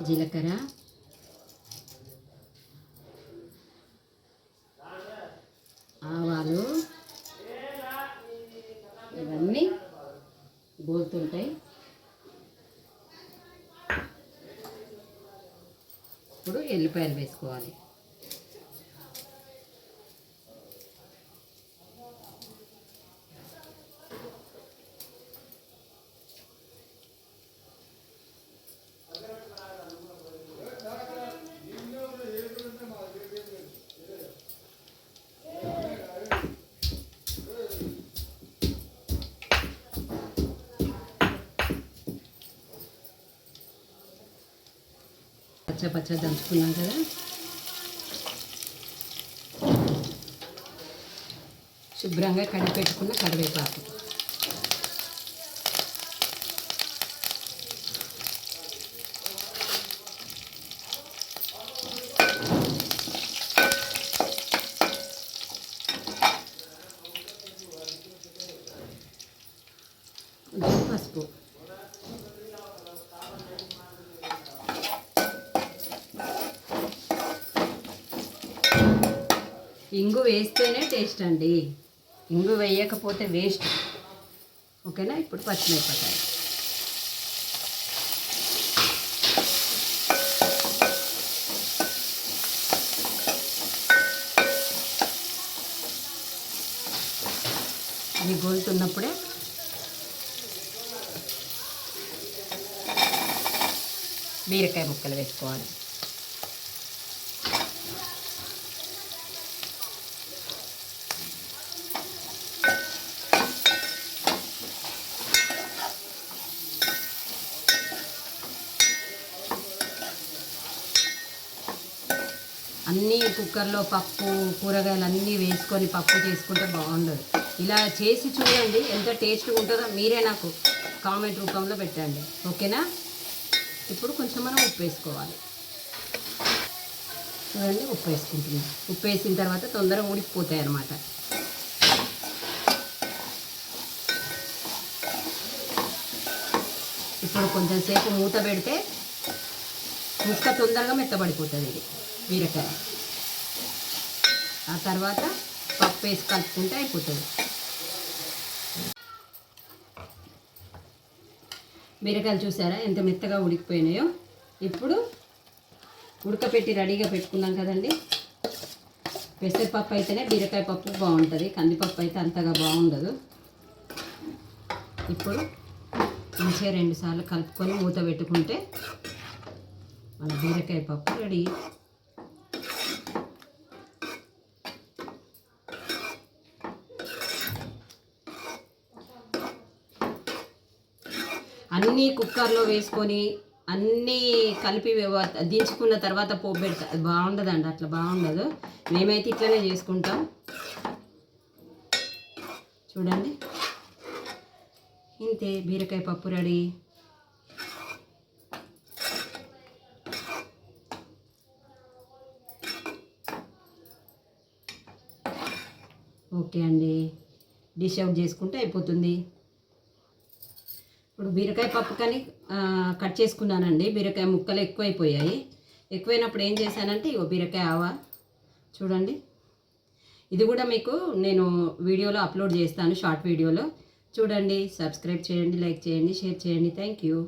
జీలకర్ర, ఆవాలు ఇవన్నీ గోలుతుంటాయి. ఇప్పుడు ఎల్లిపాయలు వేసుకోవాలి. పచ్చ దంచుకున్నాం కదా, శుభ్రంగా కడిగి పెట్టుకున్న కరివేపాకు, కొంచెం పసుపు, ఇంగు వేస్తేనే టేస్ట్ అండి, ఇంగు వేయకపోతే వేస్ట్. ఓకేనా? ఇప్పుడు పచ్చిమిరపకాయ, ఇవి గోలుతున్నప్పుడే బీరకాయ ముక్కలు వేసుకోవాలి. అన్నీ కుక్కర్లో పప్పు కూరగాయలు అన్నీ వేసుకొని పప్పు చేసుకుంటే బాగుండదు. ఇలా చేసి చూడండి, ఎంత టేస్ట్గా ఉంటుందో మీరే నాకు కామెంట్ రూపంలో పెట్టండి. ఓకేనా? ఇప్పుడు కొంచెం మనం ఉప్పు వేసుకోవాలి. చూడండి, ఉప్పు వేసుకుంటున్నాం. ఉప్పు వేసిన తర్వాత తొందరగా ఉడికిపోతాయి అన్నమాట. ఇప్పుడు కొంచెం సేపు మూత పెడితే ముక్క తొందరగా మెత్తబడిపోతుంది ఇది బీరకాయ. ఆ తర్వాత పప్పు వేసి కలుపుకుంటే అయిపోతుంది. బీరకాయలు చూసారా ఎంత మెత్తగా ఉడికిపోయినాయో? ఇప్పుడు ఉడకపెట్టి రెడీగా పెట్టుకున్నాం కదండి. పెసరపప్పు అయితేనే బీరకాయ పప్పు బాగుంటుంది, కందిపప్పు అయితే అంతగా బాగుండదు. ఇప్పుడు మంచిగా 2 సార్లు కలుపుకొని మూత పెట్టుకుంటే మన బీరకాయ పప్పు రెడీ. అన్నీ కుక్కర్లో వేసుకొని అన్నీ కలిపి దించుకున్న తర్వాత పోపు పెడతా, అది బాగుండదండి, అట్లా బాగుండదు. మేమైతే ఇట్లనే చేసుకుంటాం. చూడండి, ఇంతే బీరకాయ పప్పు రెడీ. ఓకే అండి, డిష్ అవుట్ చేసుకుంటే అయిపోతుంది. ఇప్పుడు బీరకాయ పప్పు కానీ కట్ చేసుకున్నానండి. బీరకాయ ముక్కలు ఎక్కువైపోయాయి. ఎక్కువైనప్పుడు ఏం చేశానంటే ఇగో బీరకాయ ఆవా చూడండి, ఇది కూడా మీకు నేను వీడియోలో అప్లోడ్ చేస్తాను, షార్ట్ వీడియోలో చూడండి. సబ్స్క్రైబ్ చేయండి, లైక్ చేయండి, షేర్ చేయండి. Thank you.